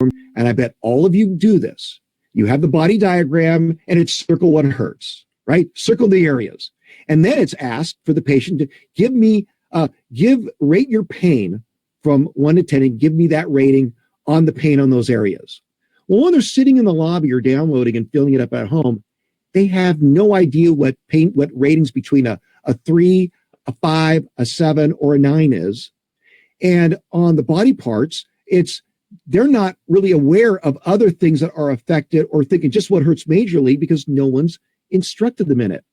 and I bet all of you do this. You have the body diagram and it's circle what hurts, right? Circle the areas. And then it's asked for the patient to rate your pain from 1 to 10 and give me that rating on the pain on those areas. Well, when they're sitting in the lobby or downloading and filling it up at home, they have no idea what ratings between a 3, a 5, a 7, or a 9 is. And on the body parts, they're not really aware of other things that are affected or thinking just what hurts majorly because no one's instructed them in it.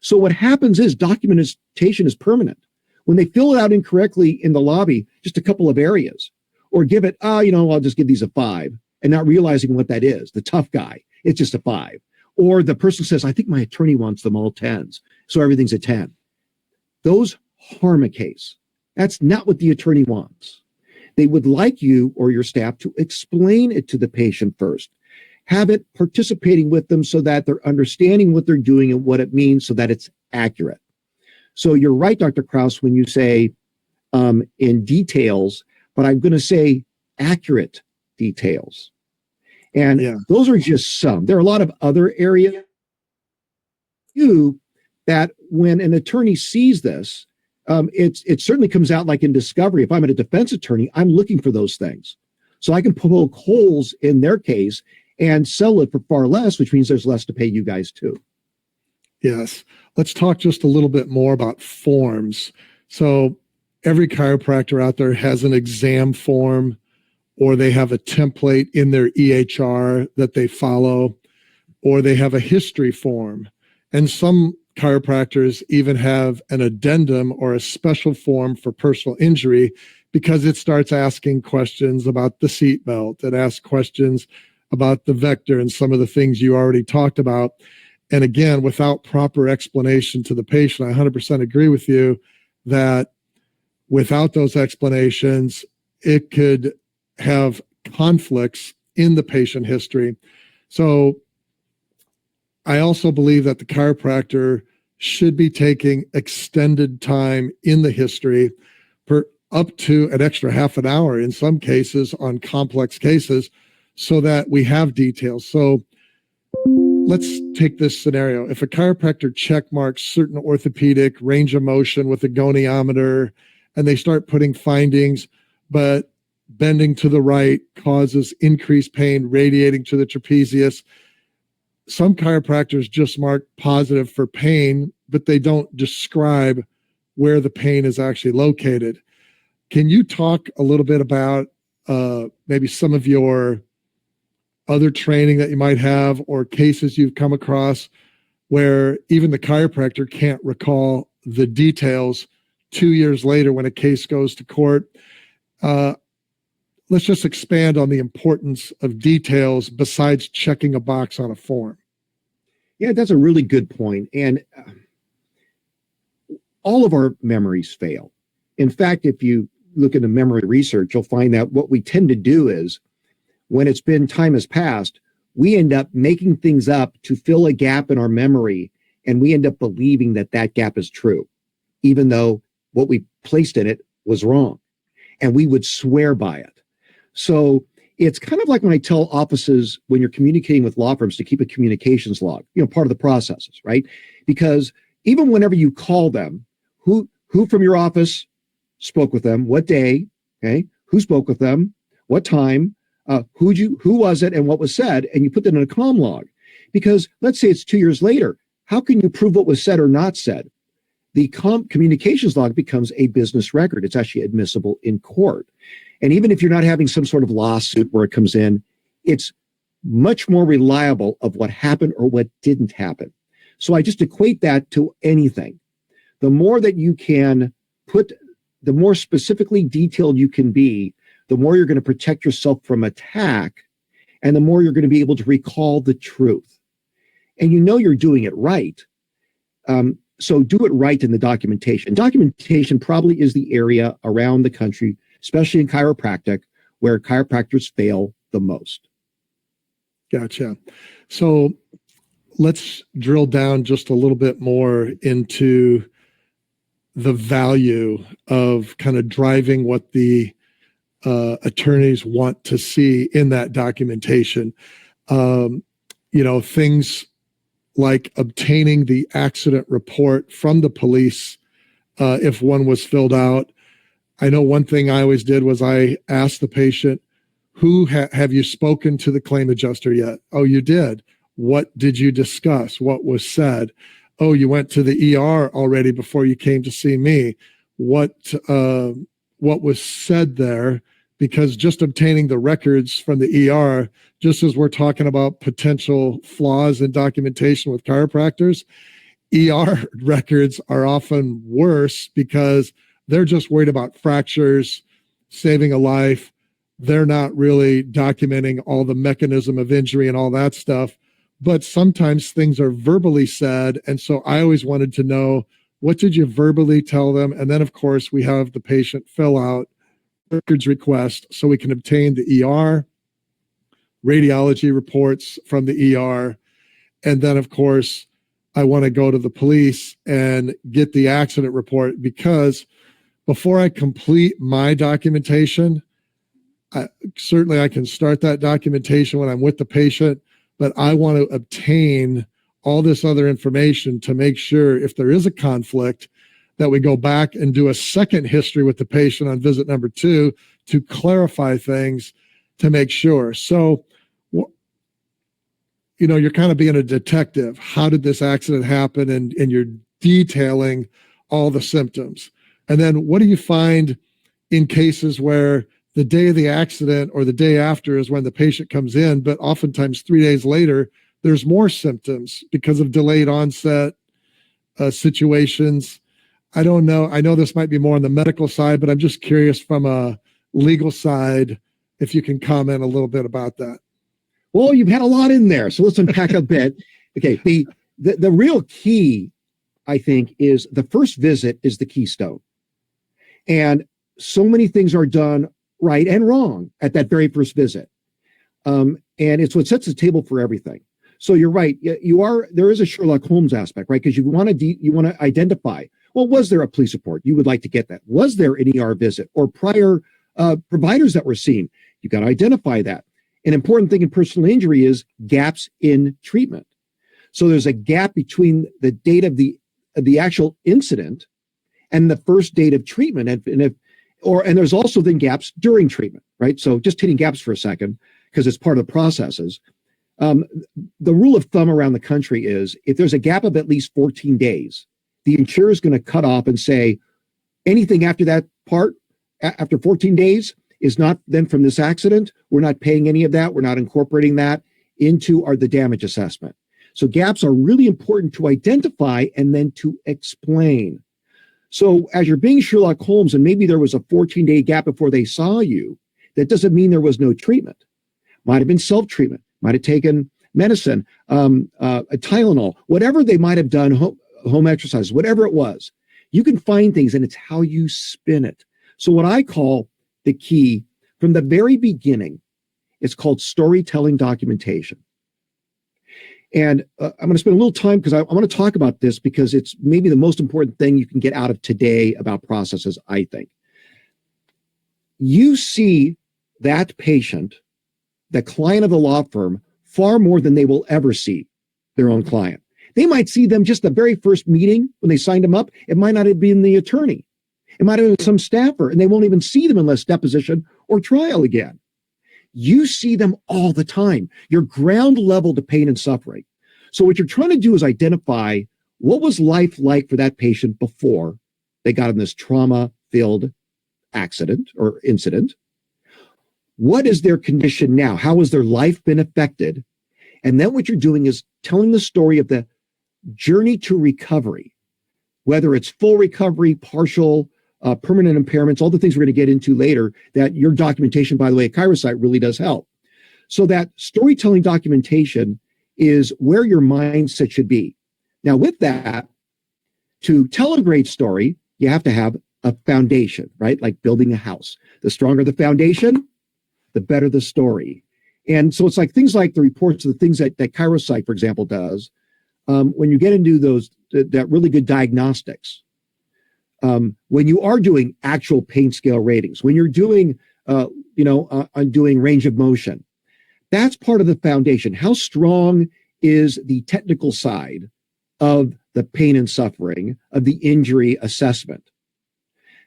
So what happens is documentation is permanent. When they fill it out incorrectly in the lobby, just a couple of areas, or give it, I'll just give these a 5, and not realizing what that is. The tough guy, it's just a 5. Or the person says, I think my attorney wants them all 10s, so everything's a 10. Those harm a case. That's not what the attorney wants. They would like you or your staff to explain it to the patient first. Have it participating with them so that they're understanding what they're doing and what it means so that it's accurate. So you're right, Dr. Krause, when you say in details, but I'm going to say accurate details. And those are just some. There are a lot of other areas that when an attorney sees this, it certainly comes out like in discovery. If I'm a defense attorney, I'm looking for those things. So I can poke holes in their case and sell it for far less, which means there's less to pay you guys too. Yes. Let's talk just a little bit more about forms. So every chiropractor out there has an exam form, or they have a template in their EHR that they follow, or they have a history form. And some chiropractors even have an addendum or a special form for personal injury because it starts asking questions about the seatbelt. It asks questions about the vector and some of the things you already talked about. And again, without proper explanation to the patient, I 100% agree with you that without those explanations, it could have conflicts in the patient history. So I also believe that the chiropractor should be taking extended time in the history for up to an extra half an hour in some cases on complex cases so that we have details. So let's take this scenario. If a chiropractor check marks certain orthopedic range of motion with a goniometer and they start putting findings, but bending to the right causes increased pain radiating to the trapezius, some chiropractors just mark positive for pain, but they don't describe where the pain is actually located. Can you talk a little bit about maybe some of your other training that you might have or cases you've come across where even the chiropractor can't recall the details 2 years later when a case goes to court? Let's just expand on the importance of details besides checking a box on a form. Yeah, that's a really good point. And all of our memories fail. In fact, if you look into memory research, you'll find that what we tend to do is when time has passed, we end up making things up to fill a gap in our memory. And we end up believing that that gap is true, even though what we placed in it was wrong. And we would swear by it. So it's kind of like when I tell offices when you're communicating with law firms to keep a communications log, part of the processes, right? Because even whenever you call them, who from your office spoke with them, what day, okay? Who spoke with them, what time, who was it and what was said, and you put that in a comm log. Because let's say it's 2 years later, how can you prove what was said or not said? The communications log becomes a business record. It's actually admissible in court. And even if you're not having some sort of lawsuit where it comes in, it's much more reliable of what happened or what didn't happen. So I just equate that to anything. The more that you can put, the more specifically detailed you can be, the more you're going to protect yourself from attack, and the more you're going to be able to recall the truth. And you're doing it right. So do it right in the documentation. Documentation probably is the area around the country, especially in chiropractic, where chiropractors fail the most. Gotcha. So let's drill down just a little bit more into the value of kind of driving what the attorneys want to see in that documentation. Things like obtaining the accident report from the police if one was filled out. I know one thing I always did was I asked the patient, have you spoken to the claim adjuster yet? Oh, you did. What did you discuss? What was said? Oh, you went to the ER already before you came to see me. What was said there? Because just obtaining the records from the ER, just as we're talking about potential flaws in documentation with chiropractors, ER records are often worse because they're just worried about fractures, saving a life. They're not really documenting all the mechanism of injury and all that stuff. But sometimes things are verbally said. And so I always wanted to know, what did you verbally tell them? And then, of course, we have the patient fill out records request so we can obtain the ER, radiology reports from the ER. And then, of course, I want to go to the police and get the accident report, because before I complete my documentation, certainly I can start that documentation when I'm with the patient, but I want to obtain all this other information to make sure if there is a conflict that we go back and do a second history with the patient on visit number 2 to clarify things to make sure. So, you're kind of being a detective. How did this accident happen? And you're detailing all the symptoms. And then what do you find in cases where the day of the accident or the day after is when the patient comes in, but oftentimes 3 days later, there's more symptoms because of delayed onset situations? I don't know. I know this might be more on the medical side, but I'm just curious from a legal side, if you can comment a little bit about that. Well, you've had a lot in there, so let's unpack a bit. Okay, the real key, I think, is the first visit is the keystone. And so many things are done right and wrong at that very first visit. And it's what sets the table for everything. So you're right. There is a Sherlock Holmes aspect, right? Because you want to identify, well, was there a police report? You would like to get that. Was there an ER visit or prior providers that were seen? You got to identify that. An important thing in personal injury is gaps in treatment. So there's a gap between the date of the actual incident and the first date of treatment. And there's also then gaps during treatment, right? So just hitting gaps for a second, because it's part of the processes. The rule of thumb around the country is if there's a gap of at least 14 days, the insurer is going to cut off and say anything after that part, after 14 days, is not then from this accident. We're not paying any of that. We're not incorporating that into the damage assessment. So gaps are really important to identify and then to explain. So as you're being Sherlock Holmes, and maybe there was a 14-day gap before they saw you, that doesn't mean there was no treatment. Might have been self-treatment, might have taken medicine, a Tylenol, whatever they might have done, home exercise, whatever it was. You can find things, and it's how you spin it. So what I call the key from the very beginning, it's called storytelling documentation. And I'm going to spend a little time because I want to talk about this because it's maybe the most important thing you can get out of today about processes, I think. You see that patient, the client of the law firm, far more than they will ever see their own client. They might see them just the very first meeting when they signed them up. It might not have been the attorney. It might have been some staffer, and they won't even see them unless deposition or trial again. You see them all the time. You're ground level to pain and suffering. So what you're trying to do is identify what was life like for that patient before they got in this trauma-filled accident or incident. What is their condition now? How has their life been affected? And then what you're doing is telling the story of the journey to recovery, whether it's full recovery, partial, permanent impairments, all the things we're going to get into later that your documentation, by the way, at ChiroSight really does help. So that storytelling documentation is where your mindset should be. Now with that, to tell a great story, you have to have a foundation, right? Like building a house. The stronger the foundation, the better the story. And so it's like things like the reports of the things that ChiroSight, for example, does. When you get into that really good diagnostics, when you are doing actual pain scale ratings, when you're doing on doing range of motion. That's part of the foundation. How strong is the technical side of the pain and suffering of the injury assessment?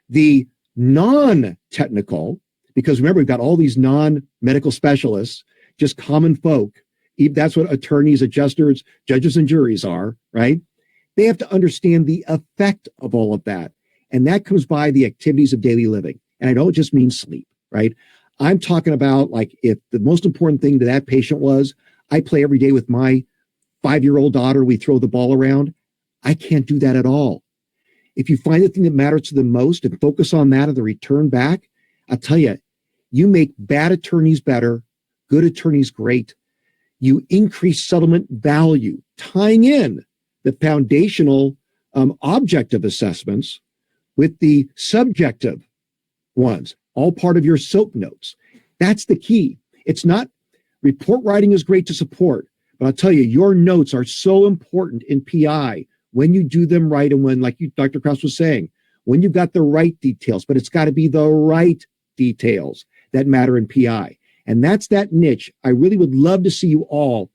The non-technical, because remember, we've got all these non-medical specialists, just common folk. That's what attorneys, adjusters, judges, and juries are, right? They have to understand the effect of all of that. And that comes by the activities of daily living. And I don't just mean sleep, right? I'm talking about, like, if the most important thing to that patient was, I play every day with my 5-year-old daughter, we throw the ball around. I can't do that at all. If you find the thing that matters to them most and focus on that and the return back, I'll tell you, you make bad attorneys better, good attorneys great. You increase settlement value, tying in the foundational objective assessments with the subjective ones, all part of your SOAP notes. That's the key. It's not, report writing is great to support, but I'll tell you, your notes are so important in PI when you do them right and when, like you, Dr. Krause was saying, when you've got the right details, but it's got to be the right details that matter in PI. And that's that niche I really would love to see you all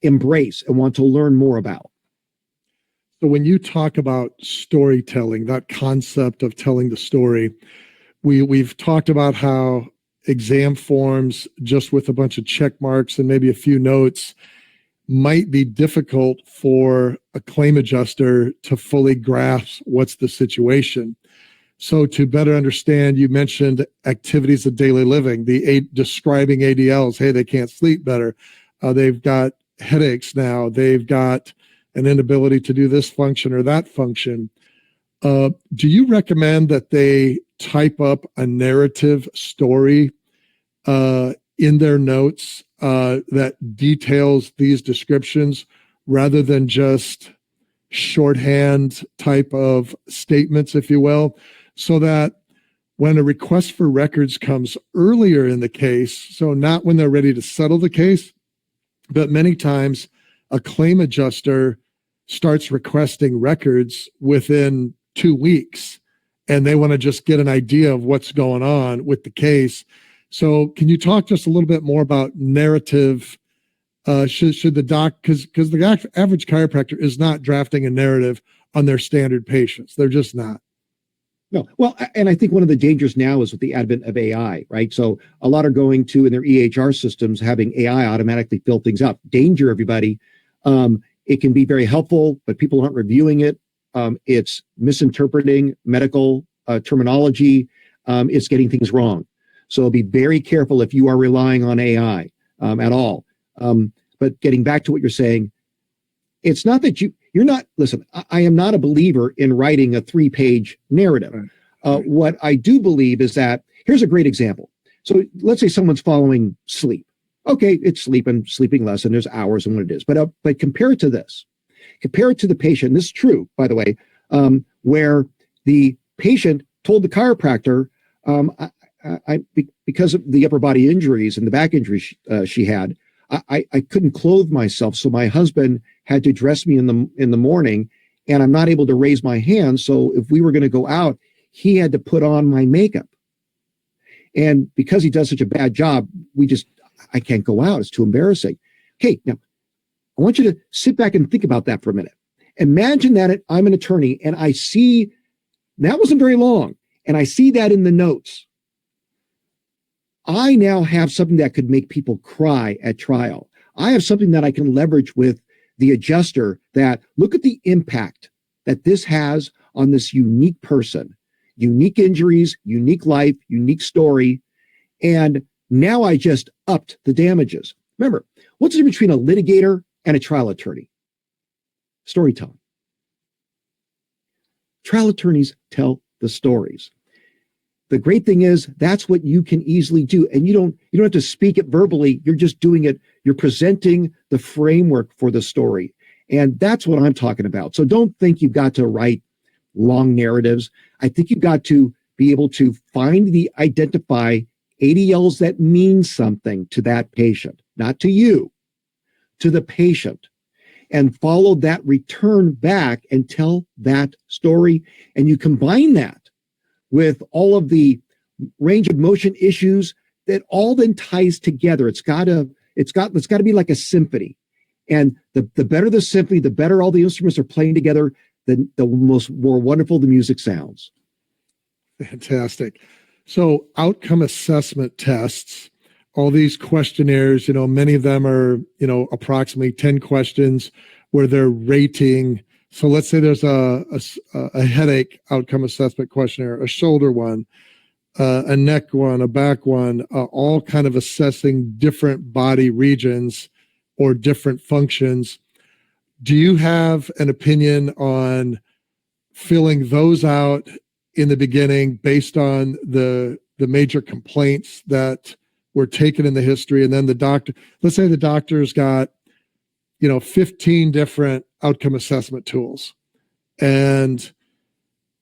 embrace and want to learn more about. So when you talk about storytelling, that concept of telling the story, we've talked about how exam forms just with a bunch of check marks and maybe a few notes might be difficult for a claim adjuster to fully grasp what's the situation. So to better understand, you mentioned activities of daily living, describing ADLs. Hey, they can't sleep better. They've got headaches now. They've got an inability to do this function or that function. Do you recommend that they type up a narrative story in their notes that details these descriptions rather than just shorthand type of statements, if you will, so that when a request for records comes earlier in the case, so not when they're ready to settle the case, but many times a claim adjuster starts requesting records within 2 weeks, and they want to just get an idea of what's going on with the case. So can you talk just a little bit more about narrative? Should the doc, because the average chiropractor is not drafting a narrative on their standard patients. They're just not. No. Well, and I think one of the dangers now is with the advent of AI, right? So a lot are going to, in their EHR systems, having AI automatically fill things out. Danger, everybody. It can be very helpful, but people aren't reviewing it. It's misinterpreting medical terminology. It's getting things wrong. So be very careful if you are relying on AI at all. But getting back to what you're saying, it's not that you're not, listen, I am not a believer in writing a 3-page narrative. Right. What I do believe is that, here's a great example. So let's say someone's following sleep. Okay, it's sleep and sleeping less, and there's hours and what it is. But compare it to this. Compare it to the patient. This is true, by the way, where the patient told the chiropractor, because of the upper body injuries and the back injuries she had, I couldn't clothe myself, so my husband had to dress me in the morning, and I'm not able to raise my hands. So if we were going to go out, he had to put on my makeup. And because he does such a bad job, I can't go out. It's too embarrassing. Okay, now I want you to sit back and think about that for a minute. Imagine that I'm an attorney and I see, that wasn't very long, and I see that in the notes. I now have something that could make people cry at trial. I have something that I can leverage with the adjuster that, look at the impact that this has on this unique person, unique injuries, unique life, unique story. And now I just upped the damages. Remember, what's the difference between a litigator and a trial attorney? Storytelling. Trial attorneys tell the stories. The great thing is that's what you can easily do. And you don't have to speak it verbally. You're just doing it. You're presenting the framework for the story. And that's what I'm talking about. So don't think you've got to write long narratives. I think you've got to be able to identify ADLs that mean something to that patient, not to you, to the patient, and follow that return back and tell that story. And you combine that with all of the range of motion issues that all then ties together. It's got to be like a symphony. And the better the symphony, the better all the instruments are playing together, the more wonderful the music sounds. Fantastic. So outcome assessment tests, all these questionnaires, many of them are, approximately 10 questions where they're rating. So let's say there's a headache outcome assessment questionnaire, a shoulder one, a neck one, a back one, all kind of assessing different body regions or different functions. Do you have an opinion on filling those out in the beginning based on the major complaints that were taken in the history? And then let's say the doctor's got, 15 different outcome assessment tools, and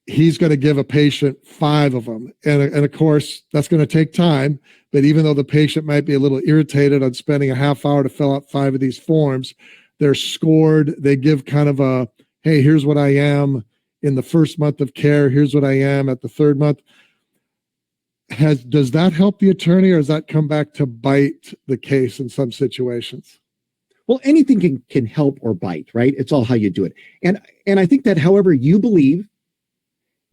he's going to give a patient 5 of them. And of course, that's going to take time. But even though the patient might be a little irritated on spending a half hour to fill out 5 of these forms, they're scored. They give kind of a, hey, here's what I am in the first month of care. Here's what I am at the 3rd month. Does that help the attorney, or does that come back to bite the case in some situations? Well, anything can help or bite, right? It's all how you do it. And I think that however you believe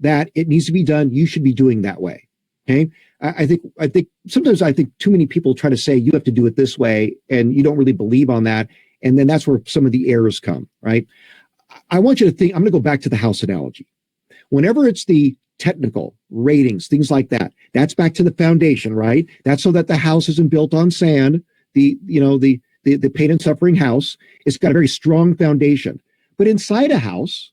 that it needs to be done, you should be doing that way. Okay. I think sometimes too many people try to say you have to do it this way, and you don't really believe on that. And then that's where some of the errors come, right? I want you to think, I'm going to go back to the house analogy. Whenever it's the technical ratings, things like that, that's back to the foundation, right? That's so that the house isn't built on sand. The pain and suffering house, it's got a very strong foundation. But inside a house,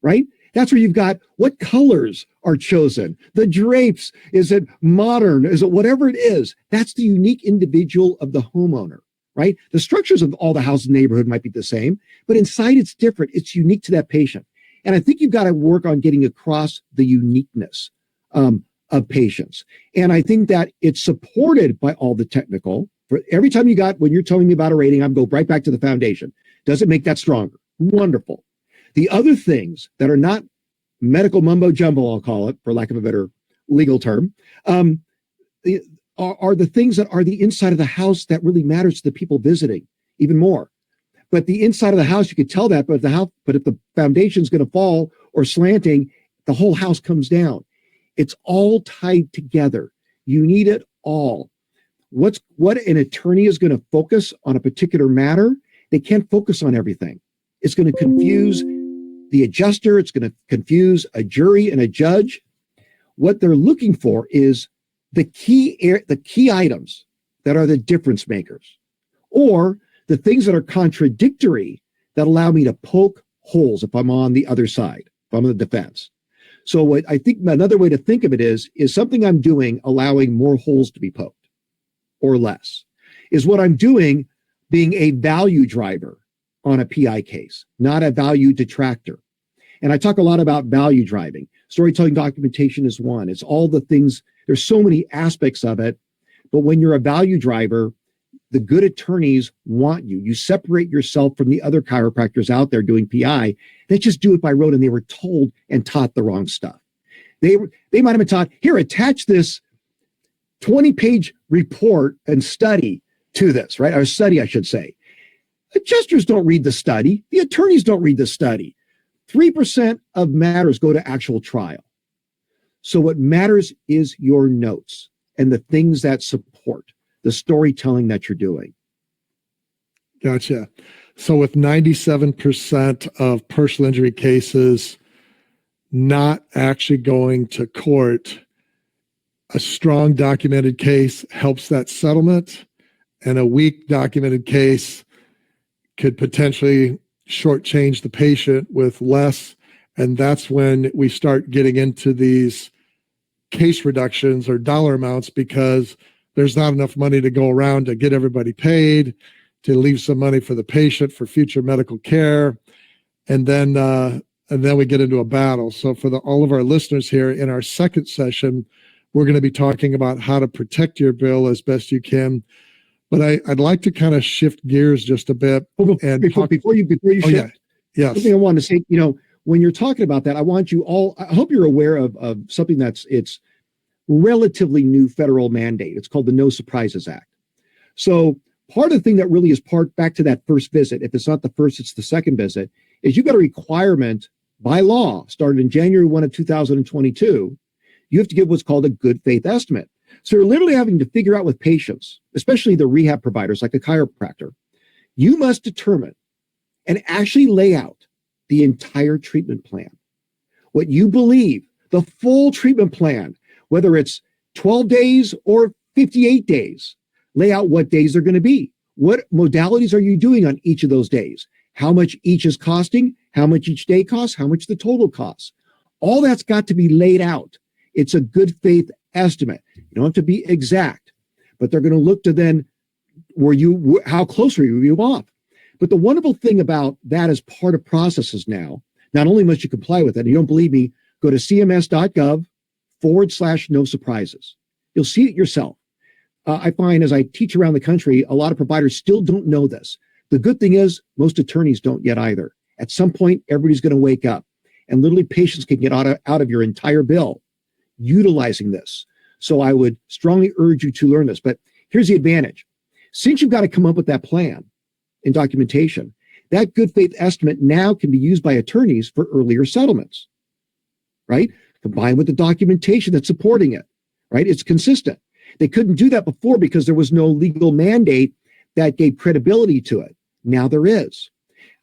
right? That's where you've got what colors are chosen, the drapes, is it modern, is it whatever it is? That's the unique individual of the homeowner, right? The structures of all the houses in the neighborhood might be the same, but inside it's different. It's unique to that patient. And I think you've got to work on getting across the uniqueness of patients. And I think that it's supported by all the technical. For every time when you're telling me about a rating, I'm going right back to the foundation. Does it make that stronger? Wonderful. The other things that are not medical mumbo jumbo, I'll call it, for lack of a better legal term, are the things that are the inside of the house that really matters to the people visiting even more. But the inside of the house, you could tell that, but if the foundation's going to fall or slanting, the whole house comes down. It's all tied together. You need it all. What an attorney is going to focus on a particular matter, they can't focus on everything. It's going to confuse the adjuster. It's going to confuse a jury and a judge. What they're looking for is the key items that are the difference makers, or the things that are contradictory that allow me to poke holes if I'm on the other side, if I'm on the defense. So what I think another way to think of it is something I'm doing allowing more holes to be poked or less? Is what I'm doing being a value driver on a PI case, not a value detractor? And I talk a lot about value driving. Storytelling documentation is one. It's all the things. There's so many aspects of it. But when you're a value driver, the good attorneys want you. You separate yourself from the other chiropractors out there doing PI. They just do it by rote, and they were told and taught the wrong stuff. They might have been taught, here, attach this 20-page report and study to this, right? Or study, I should say. Adjusters don't read the study. The attorneys don't read the study. 3% of matters go to actual trial. So what matters is your notes and the things that support the storytelling that you're doing. Gotcha. So with 97% of personal injury cases not actually going to court, a strong documented case helps that settlement, and a weak documented case could potentially shortchange the patient with less. And that's when we start getting into these case reductions or dollar amounts, because there's not enough money to go around to get everybody paid, to leave some money for the patient for future medical care. And then we get into a battle. So for all of our listeners here, in our second session, we're going to be talking about how to protect your bill as best you can. But I'd like to kind of shift gears just a bit. And before you shift, yes. Something I wanted to say, when you're talking about that, I want you all, I hope you're aware of something it's relatively new federal mandate. It's called the No Surprises Act. So part of the thing that really is back to that first visit, if it's not the first, it's the second visit, is you've got a requirement by law, started in January 1 of 2022, you have to give what's called a good faith estimate. So you're literally having to figure out with patients, especially the rehab providers like a chiropractor, you must determine and actually lay out the entire treatment plan. What you believe, the full treatment plan, whether it's 12 days or 58 days, lay out what days they're going to be. What modalities are you doing on each of those days? How much each is costing, how much each day costs, how much the total costs. All that's got to be laid out. It's a good faith estimate. You don't have to be exact, but they're going to look to then how close are you off? But the wonderful thing about that as part of processes now, not only must you comply with it, you don't believe me, go to cms.gov/no surprises. You'll see it yourself. I find as I teach around the country, a lot of providers still don't know this. The good thing is most attorneys don't yet either. At some point, everybody's going to wake up and literally patients can get out of your entire bill utilizing this. So I would strongly urge you to learn this. But here's the advantage. Since you've got to come up with that plan and documentation, that good faith estimate now can be used by attorneys for earlier settlements, right? Combined with the documentation that's supporting it, right? It's consistent. They couldn't do that before because there was no legal mandate that gave credibility to it. Now there is.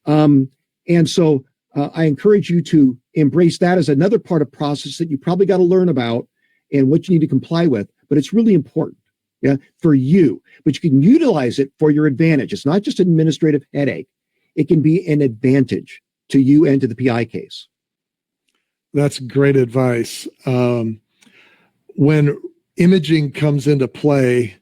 And so I encourage you to embrace that as another part of process that you probably got to learn about and what you need to comply with, but it's really important, yeah, for you. But you can utilize it for your advantage. It's not just an administrative headache. It can be an advantage to you and to the PI case. That's great advice. When imaging comes into play,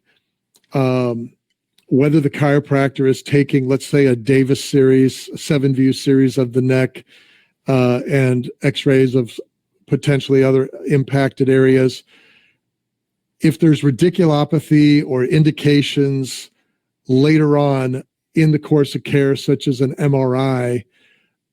whether the chiropractor is taking, let's say, a Davis series, a 7-view series of the neck, and x-rays of potentially other impacted areas, if there's radiculopathy or indications later on in the course of care, such as an MRI,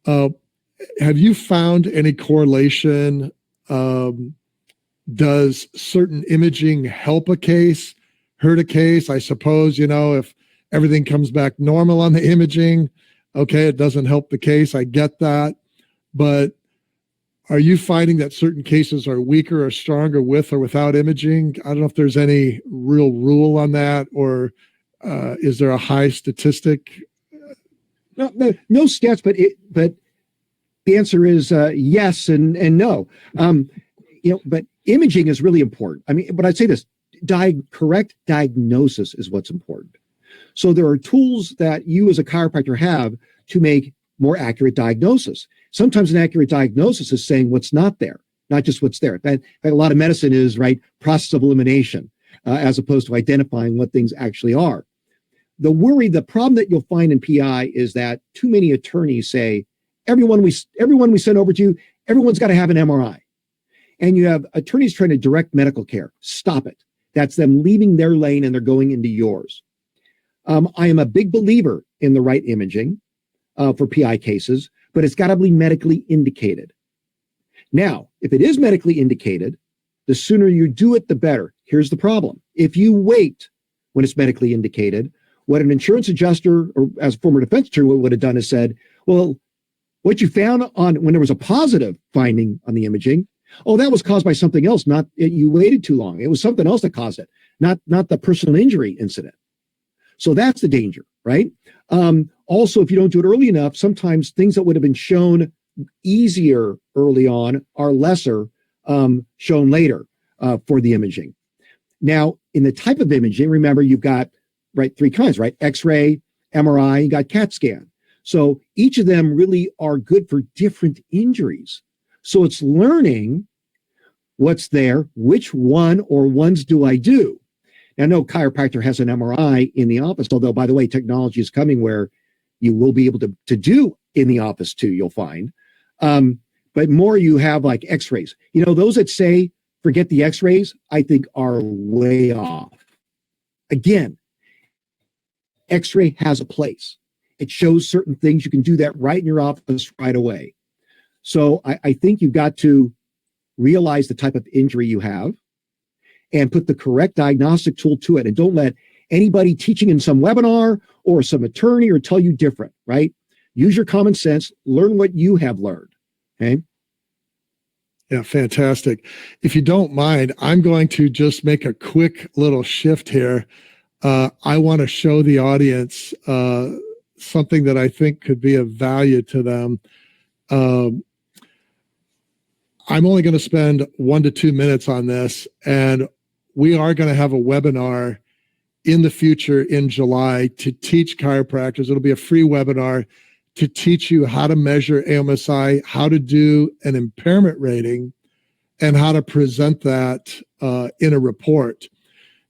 have you found any correlation? Does certain imaging help a case, hurt a case? I suppose, if everything comes back normal on the imaging, okay, it doesn't help the case. I get that. But are you finding that certain cases are weaker or stronger with or without imaging? I don't know if there's any real rule on that, or is there a high statistic? No stats, but the answer is yes and no. But imaging is really important. I mean, but I'd say this, correct diagnosis is what's important. So there are tools that you as a chiropractor have to make more accurate diagnosis. Sometimes an accurate diagnosis is saying what's not there, not just what's there. A lot of medicine is, right, process of elimination, as opposed to identifying what things actually are. The problem that you'll find in PI is that too many attorneys say, everyone we send over to you, everyone's got to have an MRI. And you have attorneys trying to direct medical care. Stop it. That's them leaving their lane and they're going into yours. I am a big believer in the right imaging for PI cases, but it's got to be medically indicated. Now, if it is medically indicated, the sooner you do it, the better. Here's the problem. If you wait when it's medically indicated, what an insurance adjuster or as a former defense attorney would have done is said, well, what you found when there was a positive finding on the imaging, oh, that was caused by something else, not you waited too long. It was something else that caused it, not the personal injury incident. So that's the danger, right? Also, if you don't do it early enough, sometimes things that would have been shown easier early on are lesser shown later for the imaging. Now, in the type of imaging, remember, you've got, right, 3 kinds, right? X-ray, MRI, you got CAT scan. So each of them really are good for different injuries. So it's learning what's there, which one or ones do I do? Now, no chiropractor has an MRI in the office, although, by the way, technology is coming where you will be able to do in the office too, you'll find. But more you have like x-rays. Those that say, forget the x-rays, I think are way off. Again, x-ray has a place. It shows certain things. You can do that right in your office right away. So I think you've got to realize the type of injury you have. and put the correct diagnostic tool to it. And don't let anybody teaching in some webinar or some attorney or tell you different, right? Use your common sense, learn what you have learned, okay? Yeah, fantastic. If you don't mind, I'm going to just make a quick little shift here. I want to show the audience something that I think could be of value to them. I'm only going to spend 1 to 2 minutes on this, and we are going to have a webinar in the future in July to teach chiropractors. It'll be a free webinar to teach you how to measure AOMSI, how to do an impairment rating, and how to present that in a report.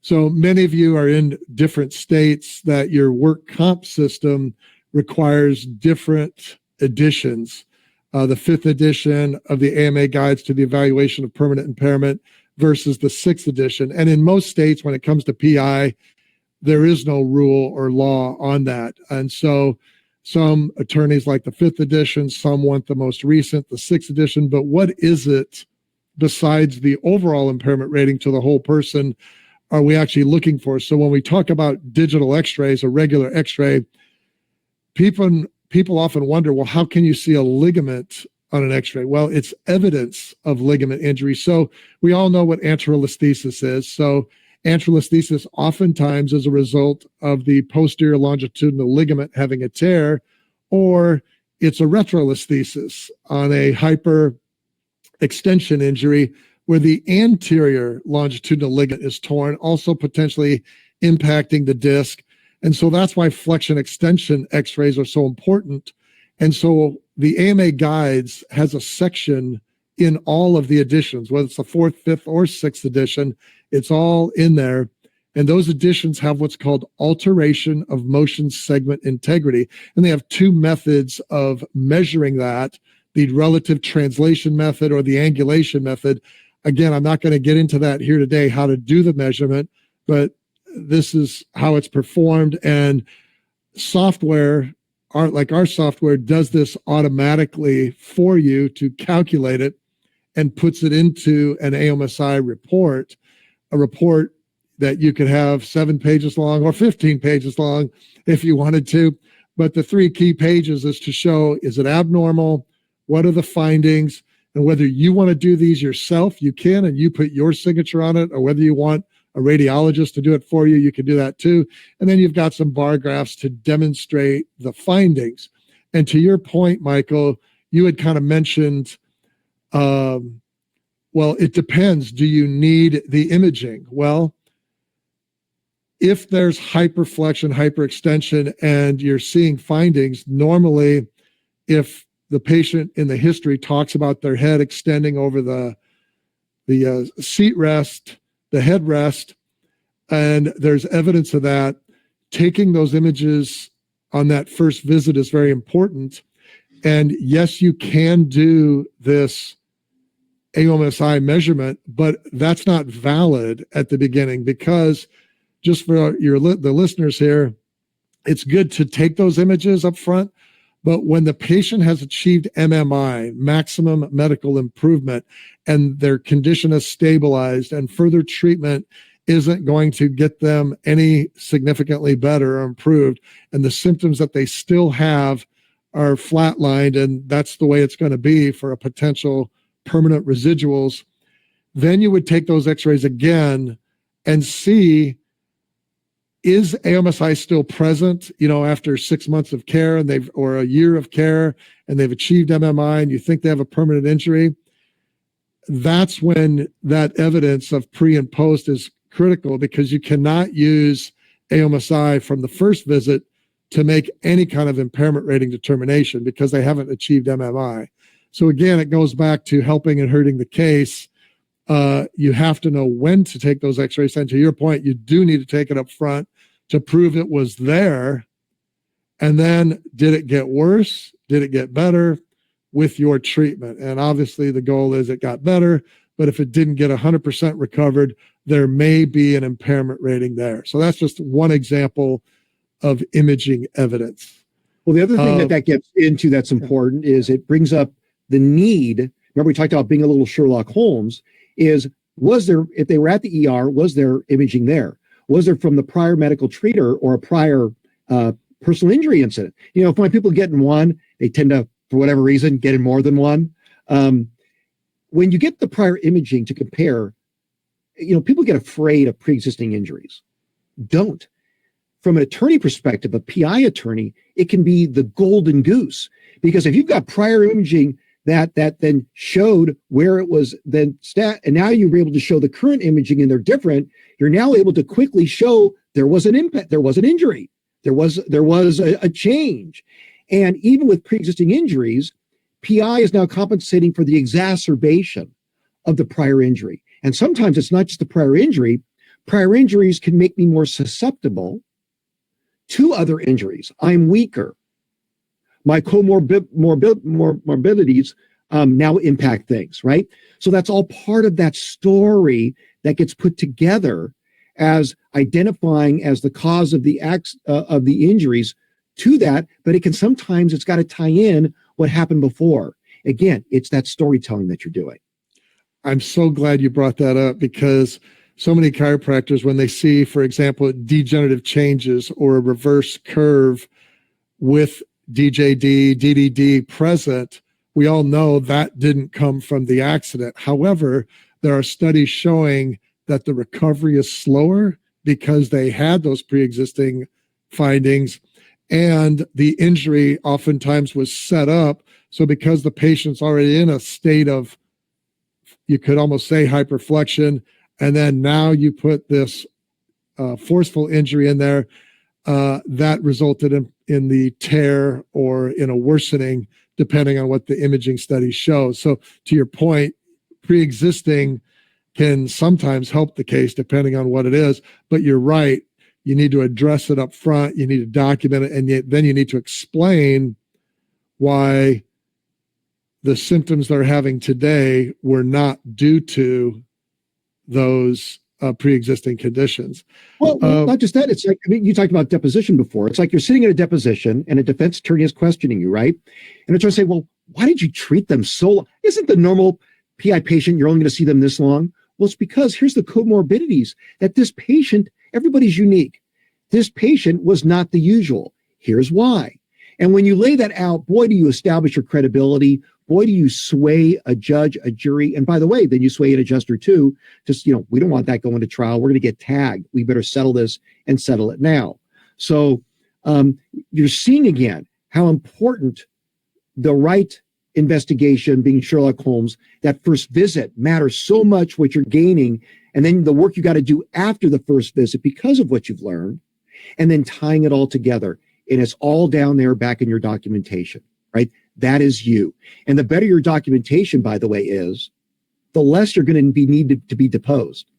So many of you are in different states that your work comp system requires different editions. The 5th edition of the AMA Guides to the Evaluation of Permanent Impairment versus the 6th edition. And in most states, when it comes to PI, there is no rule or law on that. And so some attorneys like the 5th edition, some want the most recent, the 6th edition. But what is it besides the overall impairment rating to the whole person are we actually looking for? So when we talk about digital x-rays, a regular x-ray, people often wonder, well, how can you see a ligament on an x-ray? Well, it's evidence of ligament injury. So we all know what anterolisthesis is. So anterolisthesis oftentimes is a result of the posterior longitudinal ligament having a tear, or it's a retrolisthesis on a hyperextension injury where the anterior longitudinal ligament is torn, also potentially impacting the disc. And so that's why flexion extension x-rays are so important. And so the AMA Guides has a section in all of the editions, whether it's the 4th, 5th, or 6th edition. It's all in there. And those editions have what's called alteration of motion segment integrity. And they have 2 methods of measuring that, the relative translation method or the angulation method. Again, I'm not going to get into that here today, how to do the measurement, but this is how it's performed. And software, like our software, does this automatically for you to calculate it and puts it into an AOMSI report, a report that you could have 7 pages long or 15 pages long if you wanted to. But the 3 key pages is to show, is it abnormal? What are the findings? And whether you want to do these yourself, you can, and you put your signature on it, or whether you want a radiologist to do it for you, you can do that too. And then you've got some bar graphs to demonstrate the findings. And to your point, Michael, you had kind of mentioned, well, it depends. Do you need the imaging? Well, if there's hyperflexion, hyperextension, and you're seeing findings, normally if the patient in the history talks about their head extending over the seat rest, the headrest, and there's evidence of that, taking those images on that first visit is very important. And yes, you can do this AOMSI measurement, but that's not valid at the beginning, because just for the listeners here, it's good to take those images up front. But when the patient has achieved MMI, maximum medical improvement, and their condition has stabilized and further treatment isn't going to get them any significantly better or improved, and the symptoms that they still have are flatlined, and that's the way it's going to be for a potential permanent residuals, then you would take those x-rays again and see, is AOMSI still present, after 6 months of care or a year of care, and they've achieved MMI and you think they have a permanent injury? That's when that evidence of pre and post is critical, because you cannot use AOMSI from the first visit to make any kind of impairment rating determination, because they haven't achieved MMI. So again, it goes back to helping and hurting the case. You have to know when to take those x-rays. And to your point, you do need to take it up front to prove it was there. And then, did it get worse? Did it get better with your treatment? And obviously the goal is it got better, but if it didn't get 100% recovered, there may be an impairment rating there. So that's just one example of imaging evidence. Well, the other thing that gets into that's important is it brings up the need. Remember, we talked about being a little Sherlock Holmes, is Was there, if they were at the ER, was there imaging there? Was there from the prior medical treater or a prior personal injury incident? You know, if my people get in one, they tend to, for whatever reason, get in more than one. When you get the prior imaging to compare, you know, people get afraid of pre-existing injuries. Don't. From an attorney perspective, a PI attorney, it can be the golden goose, because if you've got prior imaging that then showed where it was then and now you're able to show the current imaging and they're different, you're now able to quickly show there was an impact, there was an injury, there was a change. And even with pre-existing injuries, PI is now compensating for the exacerbation of the prior injury. And sometimes it's not just the prior injury. Prior injuries can make me more susceptible to other injuries. I'm weaker. My comorbidities now impact things, right? So that's all part of that story that gets put together as identifying as the cause of the injuries to that, but it can sometimes, it's got to tie in what happened before. Again, it's that storytelling that you're doing. I'm so glad you brought that up, because so many chiropractors, when they see, for example, degenerative changes or a reverse curve with DJD, DDD present, we all know that didn't come from the accident. However, there are studies showing that the recovery is slower because they had those pre-existing findings, and the injury oftentimes was set up. So because the patient's already in a state of, you could almost say, hyperflexion, and then now you put this forceful injury in there, that resulted in the tear or in a worsening, depending on what the imaging study shows. So to your point, pre-existing can sometimes help the case depending on what it is, but you're right. You need to address it up front. You need to document it. And then you need to explain why the symptoms they're having today were not due to those pre-existing conditions. Well, not just that. It's like, I mean, you talked about deposition before. It's like you're sitting at a deposition and a defense attorney is questioning you, right? And they're trying to say, well, why did you treat them so long? Isn't the normal PI patient, you're only going to see them this long? Well, it's because here's the comorbidities that this patient, everybody's unique. This patient was not the usual. Here's why. And when you lay that out, boy, do you establish your credibility. Boy, do you sway a judge, a jury. And by the way, then you sway an adjuster too. Just, you know, we don't want that going to trial. We're going to get tagged. We better settle this and settle it now. So you're seeing again how important the right investigation, being Sherlock Holmes, that first visit matters so much, what you're gaining, and then the work you got to do after the first visit because of what you've learned, and then tying it all together. And it's all down there back in your documentation, right? That is you. And the better your documentation, by the way, is, the less you're going to need to be deposed.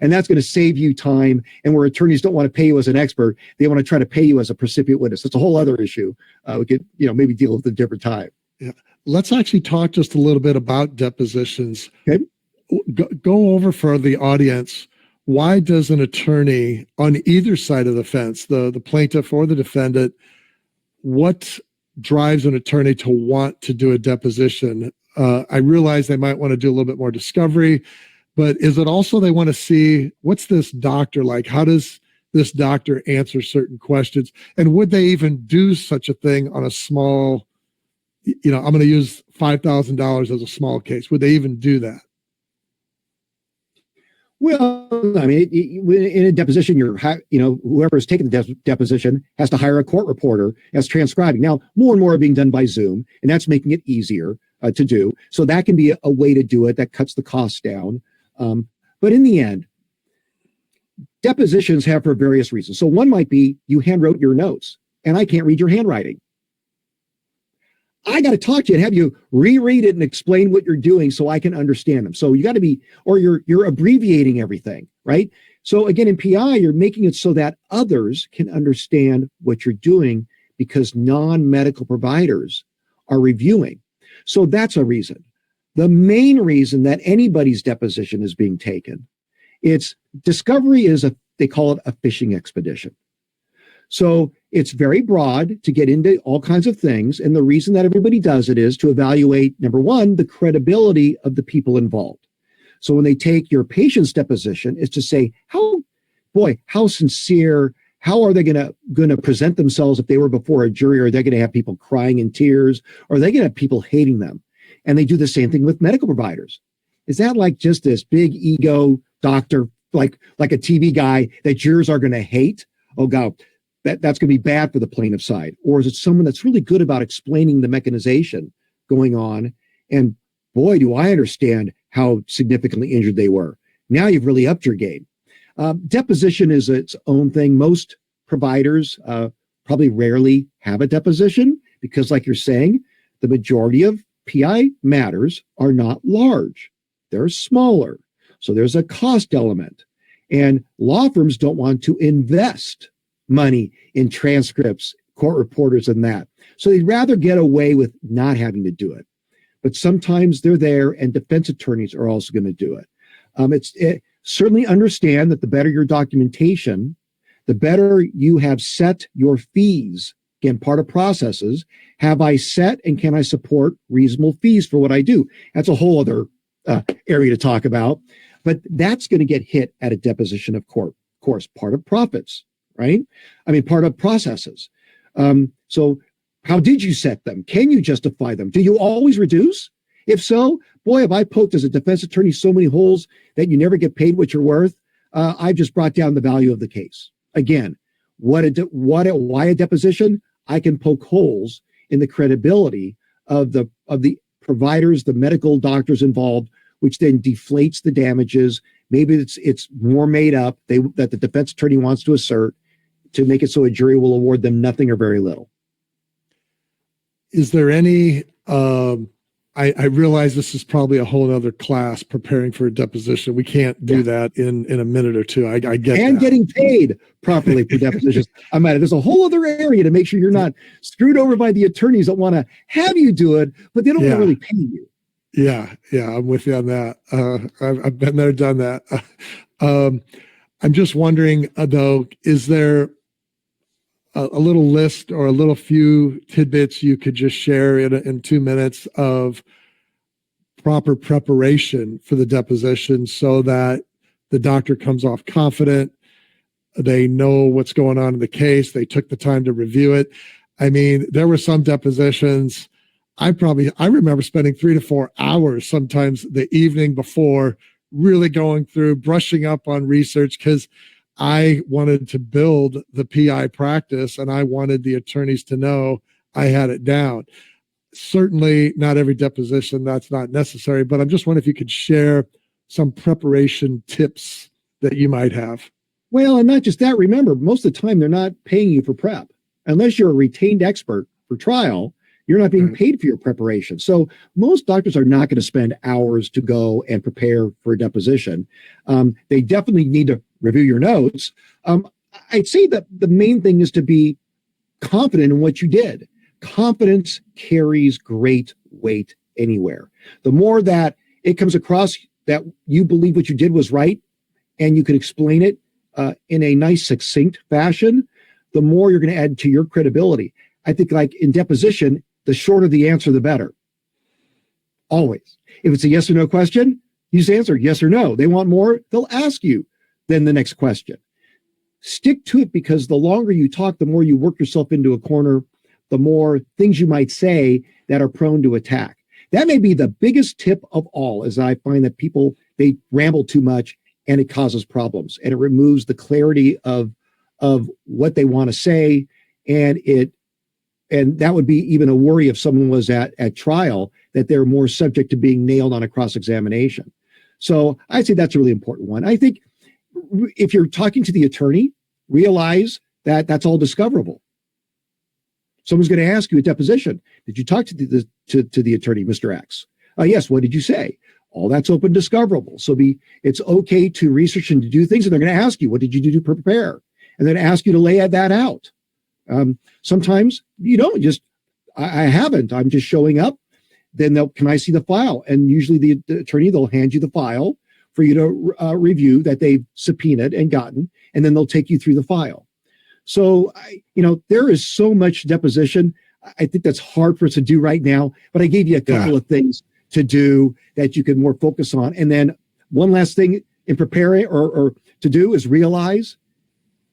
And that's going to save you time. And where attorneys don't want to pay you as an expert, they want to try to pay you as a precipient witness. That's a whole other issue. We could, maybe deal with a different time. Yeah. Let's actually talk just a little bit about depositions. Okay. Go over for the audience. Why does an attorney on either side of the fence, the plaintiff or the defendant, what drives an attorney to want to do a deposition? I realize they might want to do a little bit more discovery, but is it also they want to see, what's this doctor like? How does this doctor answer certain questions? And would they even do such a thing on a small, I'm going to use $5,000 as a small case. Would they even do that? Well, I mean, in a deposition, whoever is taking the deposition has to hire a court reporter as transcribing. Now, more and more are being done by Zoom, and that's making it easier to do. So that can be a way to do it that cuts the costs down. But in the end, depositions have for various reasons. So one might be you handwrote your notes, and I can't read your handwriting. I got to talk to you and have you reread it and explain what you're doing so I can understand them. So you got to be, or you're abbreviating everything, right? So again, in PI, you're making it so that others can understand what you're doing because non-medical providers are reviewing. So that's a reason. The main reason that anybody's deposition is being taken, it's discovery is they call it a fishing expedition. So it's very broad to get into all kinds of things. And the reason that everybody does it is to evaluate, number one, the credibility of the people involved. So when they take your patient's deposition, it's to say, how sincere, how are they going to present themselves if they were before a jury? Are they going to have people crying in tears? Or are they going to have people hating them? And they do the same thing with medical providers. Is that like just this big ego doctor, like a TV guy that jurors are going to hate? Oh God, that's going to be bad for the plaintiff side. Or is it someone that's really good about explaining the mechanization going on? And boy, do I understand how significantly injured they were. Now you've really upped your game. Deposition is its own thing. Most providers probably rarely have a deposition because, like you're saying, the majority of PI matters are not large. They're smaller. So there's a cost element. And law firms don't want to invest money in transcripts, court reporters, and that. So they'd rather get away with not having to do it. But sometimes they're there, and defense attorneys are also going to do it. Certainly understand that the better your documentation, the better you have set your fees. Again, part of processes, have I set and can I support reasonable fees for what I do? That's a whole other area to talk about, but that's going to get hit at a deposition of court. Of course, part of profits, right? I mean, part of processes. So how did you set them? Can you justify them? Do you always reduce? If so, boy, have I poked as a defense attorney so many holes that you never get paid what you're worth. I've just brought down the value of the case. Again, why a deposition? I can poke holes in the credibility of the providers, the medical doctors involved, which then deflates the damages. Maybe it's more made up that the defense attorney wants to assert to make it so a jury will award them nothing or very little. Is there any, I realize this is probably a whole other class preparing for a deposition. We can't do that in a minute or two. I get and that. Getting paid properly for depositions. There's a whole other area to make sure you're not screwed over by the attorneys that want to have you do it, but they don't want to really pay you. Yeah, I'm with you on that. I've been there, done that. I'm just wondering, though, is there a little list or a little few tidbits you could just share in 2 minutes of proper preparation for the deposition so that the doctor comes off confident, they know what's going on in the case, they took the time to review it? I mean, there were some depositions I remember spending 3 to 4 hours sometimes the evening before, really going through, brushing up on research, because I wanted to build the PI practice and I wanted the attorneys to know I had it down. Certainly not every deposition, that's not necessary, but I'm just wondering if you could share some preparation tips that you might have. Well, and not just that, remember, most of the time they're not paying you for prep. Unless you're a retained expert for trial, you're not being paid for your preparation. So most doctors are not going to spend hours to go and prepare for a deposition. They definitely need to review your notes. I'd say that the main thing is to be confident in what you did. Confidence carries great weight anywhere. The more that it comes across that you believe what you did was right and you can explain it in a nice, succinct fashion, the more you're going to add to your credibility. I think, like in deposition, the shorter the answer, the better. Always. If it's a yes or no question, you just answer yes or no. They want more, they'll ask you then the next question. Stick to it, because the longer you talk, the more you work yourself into a corner, the more things you might say that are prone to attack. That may be the biggest tip of all, as I find that people, they ramble too much and it causes problems and it removes the clarity of what they want to say. And that would be even a worry if someone was at trial, that they're more subject to being nailed on a cross-examination. So I'd say that's a really important one. I think if you're talking to the attorney, realize that that's all discoverable. Someone's going to ask you at deposition, did you talk to the attorney, Mr. X? Yes. What did you say? All that's open discoverable. So it's okay to research and to do things. And they're going to ask you, what did you do to prepare? And then ask you to lay that out. Sometimes you don't I haven't, I'm just showing up. Then can I see the file? And usually the attorney, they'll hand you the file for you to review that they've subpoenaed and gotten, and then they'll take you through the file. So, there is so much deposition. I think that's hard for us to do right now, but I gave you a couple of things to do that you can more focus on. And then one last thing in preparing or to do is realize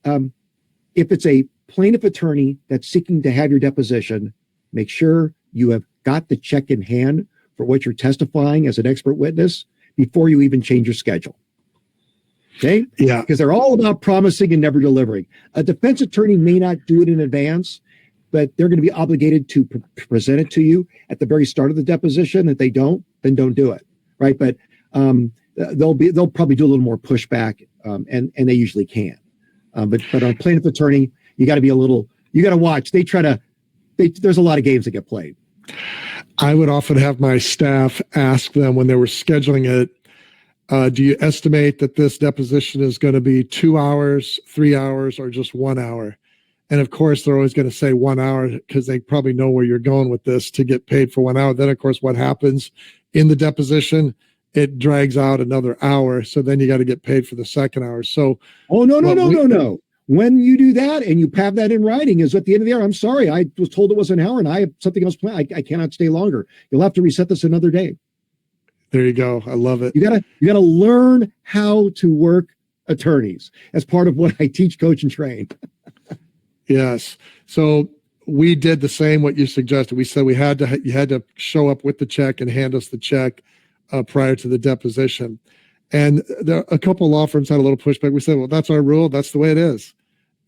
if it's a plaintiff attorney that's seeking to have your deposition, make sure you have got the check in hand for what you're testifying as an expert witness before you even change your schedule. Okay? Yeah. Because they're all about promising and never delivering. A defense attorney may not do it in advance, but they're going to be obligated to present it to you at the very start of the deposition. If they don't, then don't do it. Right? But they'll probably do a little more pushback, and they usually can. But on a plaintiff attorney, you got to be you got to watch. There's a lot of games that get played. I would often have my staff ask them when they were scheduling it, do you estimate that this deposition is going to be 2 hours, 3 hours, or just 1 hour? And of course, they're always going to say 1 hour because they probably know where you're going with this to get paid for 1 hour. Then, of course, what happens in the deposition, it drags out another hour. So then you got to get paid for the second hour. So, no. When you do that and you have that in writing, is at the end of the hour, I'm sorry, I was told it was an hour and I have something else planned. I cannot stay longer. You'll have to reset this another day. There you go. I love it. You gotta learn how to work attorneys as part of what I teach, coach, and train. Yes. So we did the same, what you suggested. We said you had to show up with the check and hand us the check prior to the deposition. And a couple law firms had a little pushback. We said, well, that's our rule. That's the way it is.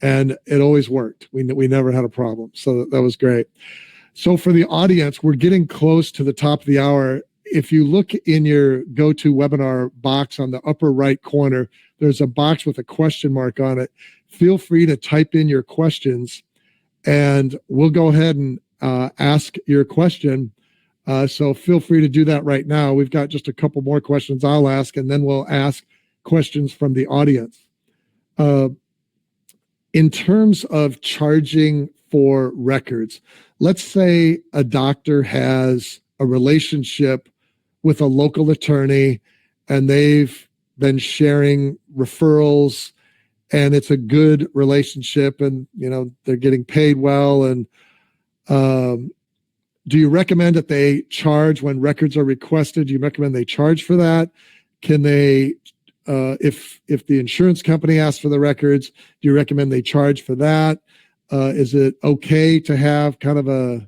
And it always worked. We never had a problem. So that was great. So for the audience, we're getting close to the top of the hour. If you look in your GoToWebinar box on the upper right corner, there's a box with a question mark on it. Feel free to type in your questions and we'll go ahead and ask your question. So feel free to do that right now. We've got just a couple more questions I'll ask, and then we'll ask questions from the audience. In terms of charging for records, let's say a doctor has a relationship with a local attorney and they've been sharing referrals and it's a good relationship and, they're getting paid well. And do you recommend that they charge when records are requested? Do you recommend they charge for that? Can they, if the insurance company asks for the records, do you recommend they charge for that? Is it okay to have kind of a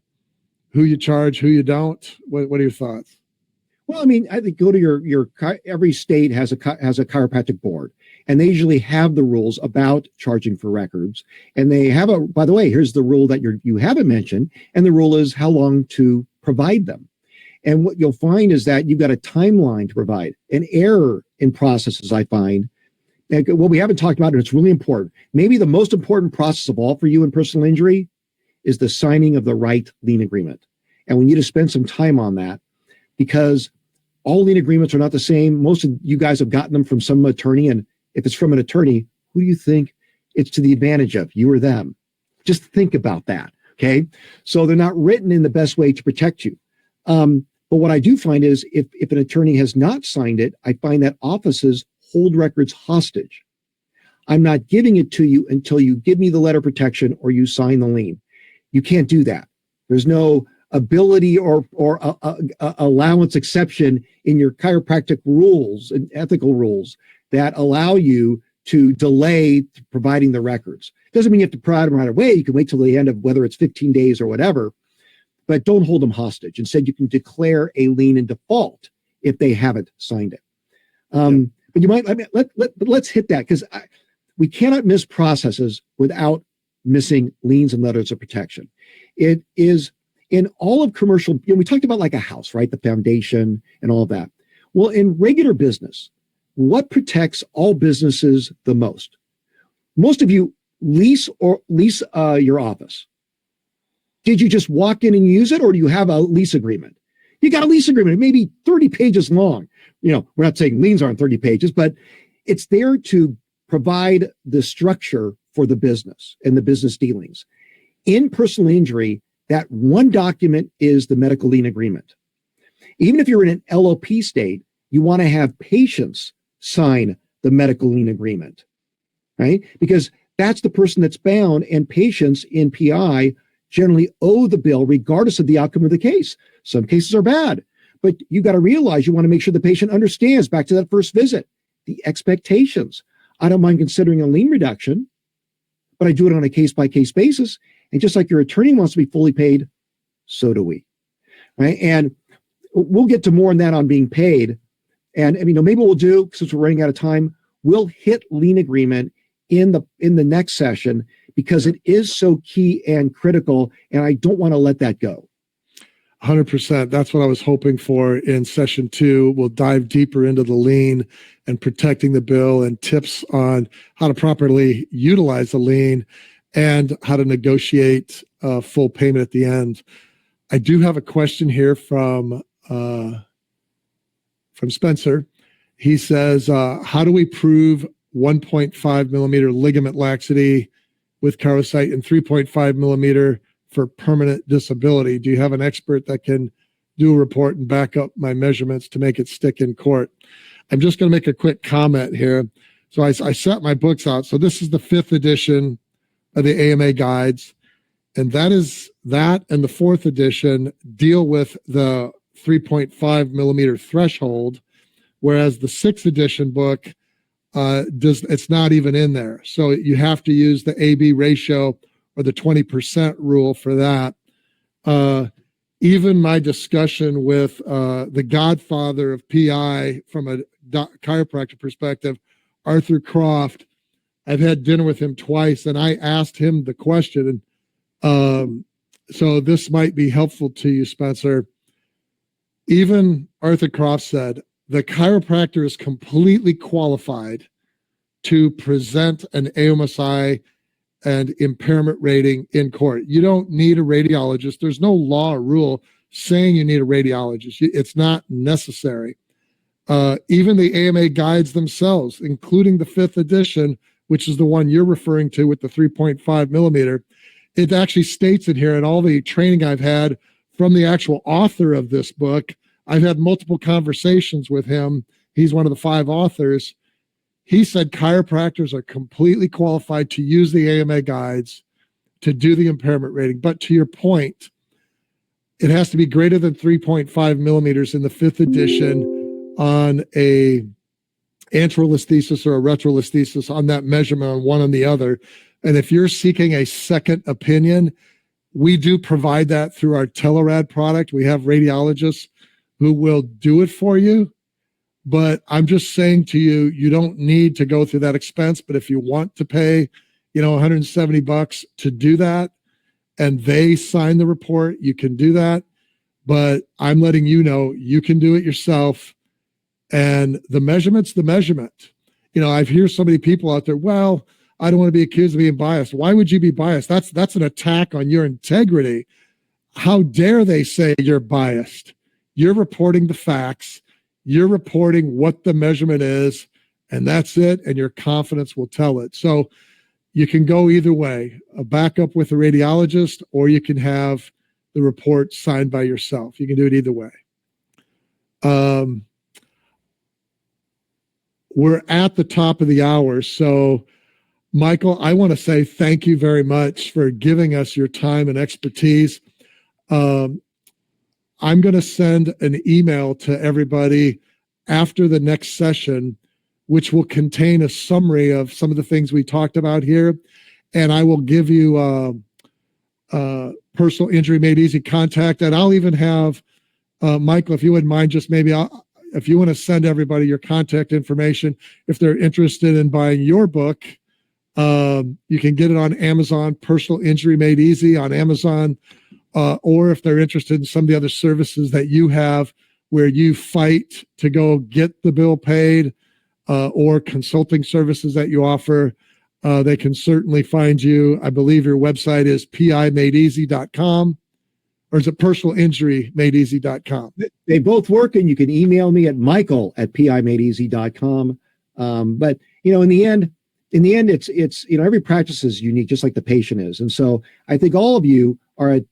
who you charge, who you don't? What are your thoughts? Well, I mean, I think go to your every state has a chiropractic board, and they usually have the rules about charging for records. And they have by the way, here's the rule that you haven't mentioned, and the rule is how long to provide them. And what you'll find is that you've got a timeline to provide. An error in processes, I find, and what we haven't talked about, and it's really important, maybe the most important process of all for you in personal injury is the signing of the right lien agreement. And we need to spend some time on that because all lien agreements are not the same. Most of you guys have gotten them from some attorney. And if it's from an attorney, who do you think it's to the advantage of, you or them? Just think about that. Okay. So they're not written in the best way to protect you. But what I do find is if an attorney has not signed it, I find that offices hold records hostage. I'm not giving it to you until you give me the letter of protection or you sign the lien. You can't do that. There's no ability or allowance exception in your chiropractic rules and ethical rules that allow you to delay providing the records. Doesn't mean you have to provide them right away. You can wait till the end of whether it's 15 days or whatever, but don't hold them hostage. Instead, you can declare a lien in default if they haven't signed it. But you might let's hit that because we cannot miss processes without missing liens and letters of protection. It is in all of commercial, we talked about like a house, right? The foundation and all of that. Well, in regular business, what protects all businesses the most? Most of you lease your office. Did you just walk in and use it, or do you have a lease agreement? You got a lease agreement. It may be 30 pages long. We're not saying liens aren't 30 pages, but it's there to provide the structure for the business and the business dealings. In personal injury, that one document is the medical lien agreement. Even if you're in an LOP state, you want to have patients sign the medical lien agreement, right? Because that's the person that's bound, and patients in PI generally owe the bill regardless of the outcome of the case. Some cases are bad, But you got to realize you want to make sure the patient understands, back to that first visit, the expectations. I don't mind considering a lien reduction, but I do it on a case-by-case basis. And just like your attorney wants to be fully paid, so do we. Right? And we'll get to more on that on being paid. And maybe we'll do, since we're running out of time, we'll hit lien agreement in the next session, because it is so key and critical, and I don't want to let that go. 100%. That's what I was hoping for in session 2. We'll dive deeper into the lien and protecting the bill, and tips on how to properly utilize the lien and how to negotiate full payment at the end. I do have a question here from Spencer. He says, how do we prove 1.5 millimeter ligament laxity with ChiroSight and 3.5 millimeter for permanent disability? Do you have an expert that can do a report and back up my measurements to make it stick in court? I'm just going to make a quick comment here. So I set my books out. So this is the 5th edition of the AMA guides. And that and the 4th edition deal with the 3.5 millimeter threshold, whereas the 6th edition book it's not even in there. So you have to use the AB ratio or the 20% rule for that. Even my discussion with the godfather of PI from a chiropractor perspective, Arthur Croft, I've had dinner with him twice, and I asked him the question. So this might be helpful to you, Spencer. Even Arthur Croft said, the chiropractor is completely qualified to present an AOMSI and impairment rating in court. You don't need a radiologist. There's no law or rule saying you need a radiologist. It's not necessary. Even the AMA guides themselves, including the 5th edition, which is the one you're referring to with the 3.5 millimeter, it actually states in here, and all the training I've had from the actual author of this book, I've had multiple conversations with him. He's one of the 5 authors. He said chiropractors are completely qualified to use the AMA guides to do the impairment rating. But to your point, it has to be greater than 3.5 millimeters in the 5th edition on a anterolisthesis or a retrolisthesis on that measurement on one and the other. And if you're seeking a second opinion, we do provide that through our Telerad product. We have radiologists who will do it for you. But I'm just saying to you, you don't need to go through that expense. But if you want to pay, $170 to do that, and they sign the report, you can do that. But I'm letting you know, you can do it yourself. And the measurement's the measurement. I've heard so many people out there, well, I don't want to be accused of being biased. Why would you be biased? That's an attack on your integrity. How dare they say you're biased? You're reporting the facts. You're reporting what the measurement is, and that's it, and your confidence will tell it. So you can go either way, a backup with a radiologist, or you can have the report signed by yourself. You can do it either way. We're at the top of the hour, so Michael, I want to say thank you very much for giving us your time and expertise. I'm going to send an email to everybody after the next session, which will contain a summary of some of the things we talked about here. And I will give you Personal Injury Made Easy contact. And I'll even have, Michael, if you wouldn't mind, just maybe if you want to send everybody your contact information, if they're interested in buying your book, you can get it on Amazon, Personal Injury Made Easy on Amazon. Or if they're interested in some of the other services that you have where you fight to go get the bill paid, or consulting services that you offer, they can certainly find you. I believe your website is pimadeeasy.com, or is it personalinjurymadeeasy.com? They both work, and you can email me at michael@pimadeeasy.com. But, in the end, it's every practice is unique, just like the patient is. And so I think all of you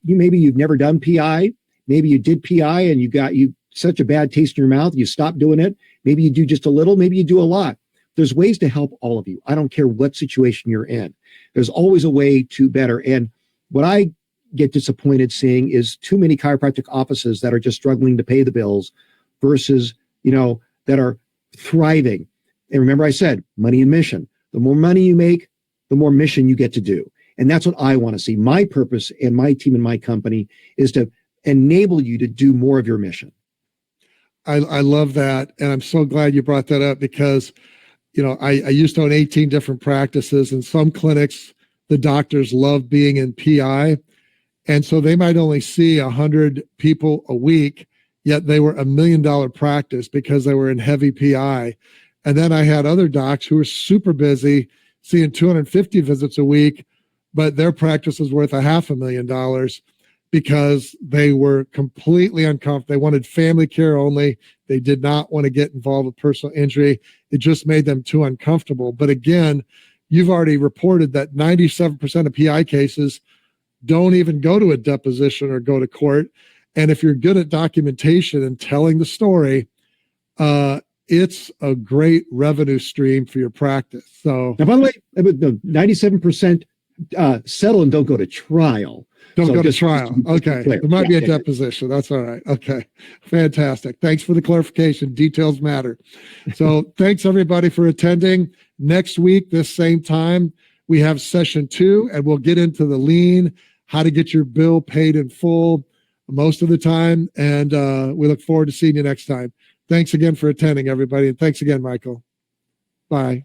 maybe you've never done PI, maybe you did PI and you such a bad taste in your mouth, you stopped doing it. Maybe you do just a little, maybe you do a lot. There's ways to help all of you. I don't care what situation you're in. There's always a way to better. And what I get disappointed seeing is too many chiropractic offices that are just struggling to pay the bills versus, that are thriving. And remember I said, money and mission. The more money you make, the more mission you get to do. And that's what I want to see. My purpose and my team and my company is to enable you to do more of your mission. I love that. And I'm so glad you brought that up because, I used to own 18 different practices, and some clinics, the doctors love being in PI. And so they might only see 100 people a week, yet they were $1 million practice because they were in heavy PI. And then I had other docs who were super busy seeing 250 visits a week, but their practice was worth $500,000 because they were completely uncomfortable. They wanted family care only. They did not want to get involved with personal injury. It just made them too uncomfortable. But again, you've already reported that 97% of PI cases don't even go to a deposition or go to court. And if you're good at documentation and telling the story, it's a great revenue stream for your practice. So, now, by the way, 97% settle and don't go to trial. Don't go to trial. Okay. There might be a deposition. That's all right. Okay. Fantastic. Thanks for the clarification. Details matter. So thanks everybody for attending. Next week, this same time, we have session 2, and we'll get into the lien, how to get your bill paid in full most of the time. And we look forward to seeing you next time. Thanks again for attending, everybody. And thanks again, Michael. Bye.